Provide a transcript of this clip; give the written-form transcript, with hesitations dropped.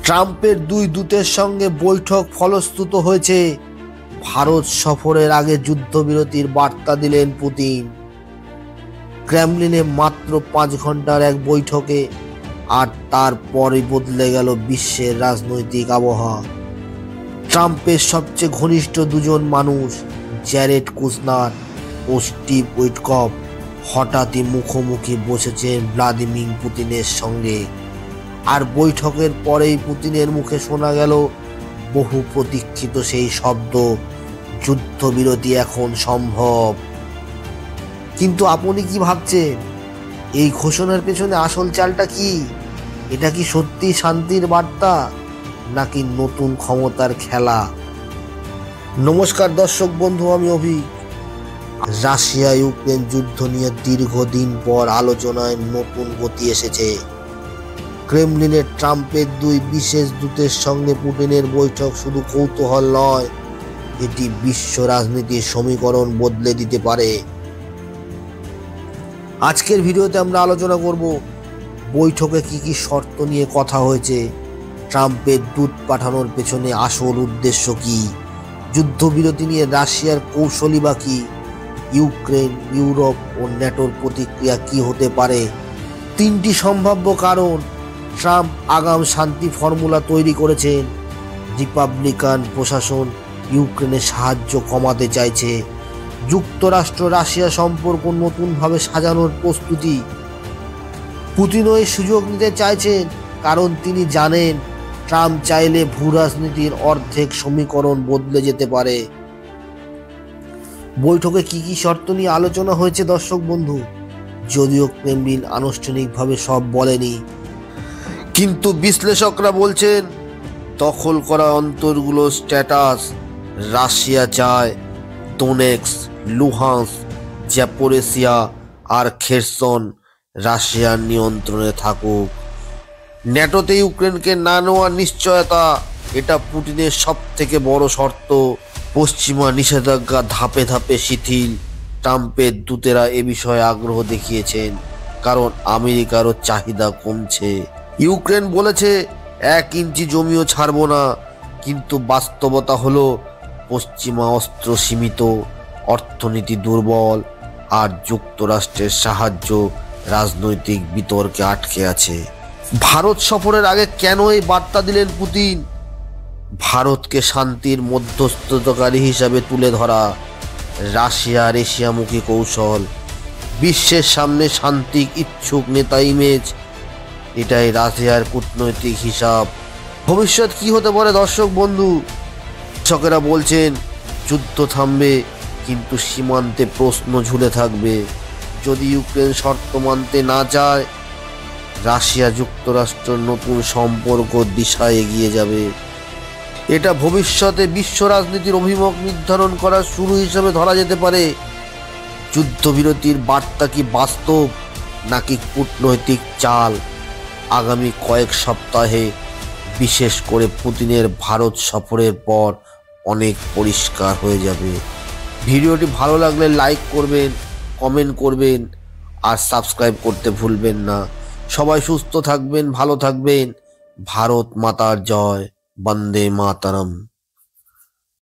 ট্রাম্পের দুই দূতের সঙ্গে বৈঠক ফলশ্রুত হয়েছে। ভারত সফরের আগে যুদ্ধবিরতির বার্তা দিলেন পুতিন। ক্রেমলিনে মাত্র 5 ঘন্টার এক বৈঠকে আর তারপরে বদলে গেল বিশ্বের রাজনৈতিক আবহাওয়া। ট্রাম্পের সবচেয়ে ঘনিষ্ঠ দুজন মানুষ জ্যারেড কুশনার ও স্টিভ উইটকফ হঠাৎই মুখোমুখি বসেছেন ভ্লাদিমির পুতিনের সঙ্গে। আর বৈঠকের পরেই পুতিনের মুখে শোনা গেল বহু প্রতীক্ষিত সেই শব্দ, যুদ্ধবিরতি এখন সম্ভব। কিন্তু আপনি কি ভাবছেন, এই ঘোষণার পেছনে আসল চালটা কি? এটা কি সত্যি শান্তির বার্তা নাকি নতুন ক্ষমতার খেলা? নমস্কার দর্শক বন্ধু, আমি অভি। রাশিয়া ইউক্রেন যুদ্ধ নিয়ে দীর্ঘদিন পর আলোচনায় নতুন গতি এসেছে। ক্রেমলিনে ট্রাম্পের দুই বিশেষ দূতের সঙ্গে পুতিনের বৈঠক শুধু কৌতূহল নয়, এটি বিশ্ব রাজনীতির সমীকরণ বদলে দিতে পারে। আজকের ভিডিওতে আমরা আলোচনা করব বৈঠকে কি কি শর্ত নিয়ে কথা হয়েছে, ট্রাম্পের দূত পাঠানোর পেছনে আসল উদ্দেশ্য কি, যুদ্ধবিরতি নিয়ে রাশিয়ার কৌশলই বা কি, ইউক্রেন, ইউরোপ ও ন্যাটোর প্রতিক্রিয়া কি হতে পারে। 3টি সম্ভাব্য কারণ। ট্রাম্প আগাম শান্তি ফর্মুলা তৈরি করেছেন। রিপাবলিকান প্রশাসন ইউক্রেনের সাহায্য কমাতে চাইছে। যুক্তরাষ্ট্র রাশিয়া সম্পর্ক নতুনভাবে সাজানোর প্রস্তুতি। পুতিনও এই সুযোগ নিতে চাইছেন, কারণ তিনি জানেন ট্রাম্প চাইলে ভূ রাজনীতির অর্ধেক সমীকরণ বদলে যেতে পারে। বৈঠকে কি কি শর্ত নিয়ে আলোচনা হয়েছে দর্শক বন্ধু, যদিও ক্রেমলিন আনুষ্ঠানিকভাবে সব বলেনি, কিন্তু বিশ্লেষকরা বলছেন দখল করা অঞ্চলগুলোর স্ট্যাটাস। রাশিয়া চায় দোনেৎস্ক, লুহান্স্ক, জাপোরিজিয়া আর খেরসন রাশিয়ার নিয়ন্ত্রণে থাকুক। ন্যাটোতে ইউক্রেনকে না নেওয়ার নিশ্চয়তা, এটা পুতিনের সব থেকে বড় শর্ত। পশ্চিমা নিষেধাজ্ঞা ধাপে ধাপে শিথিল। ট্রাম্পের দূতেরা এ বিষয়ে আগ্রহ দেখিয়েছেন, কারণ আমেরিকারও চাহিদা কমছে। ইউক্রেন বলেছে 1 ইঞ্চি জমিও ছাড়ব না, কিন্তু বাস্তবতা হলো পশ্চিমা অস্ত্র সীমিত, অর্থনীতি দুর্বল আর যুক্তরাষ্ট্রের সাহায্য রাজনৈতিক বিতর্কে আটকে আছে। ভারত সফরের আগে কেন এই বার্তা দিলেন পুতিন? ভারতকে শান্তির মধ্যস্থতাকারী হিসাবে তুলে ধরা, রাশিয়ার এশিয়ামুখী কৌশল, বিশ্বের সামনে শান্তিক ইচ্ছুক নেতা ইমেজ, এটাই রাশিয়ার কূটনৈতিক হিসাব। ভবিষ্যৎ কি হতে পারে দর্শক বন্ধু? বিশ্লেষকেরা বলছেন যুদ্ধ থামবে, কিন্তু সীমান্তে প্রশ্ন ঝুলে থাকবে। যদি ইউক্রেন শর্ত মানতে না চায়, রাশিয়া যুক্তরাষ্ট্র নতুন সম্পর্ক দিশায় এগিয়ে যাবে। এটা ভবিষ্যতে বিশ্ব রাজনীতির অভিমুখ নির্ধারণ করার শুরু হিসেবে ধরা যেতে পারে। যুদ্ধবিরতির বার্তা কি বাস্তব নাকি কূটনৈতিক চাল? আগামী কয়েক সপ্তাহে, বিশেষ করে পুতিনের ভারত সফরের পর, অনেক পরিষ্কার হয়ে যাবে। ভিডিওটি ভালো লাগলে লাইক করবেন, কমেন্ট করবেন আর সাবস্ক্রাইব করতে ভুলবেন না। সবাই সুস্থ থাকবেন, ভালো থাকবেন। ভারত মাতার জয়। বন্দে মাতরম।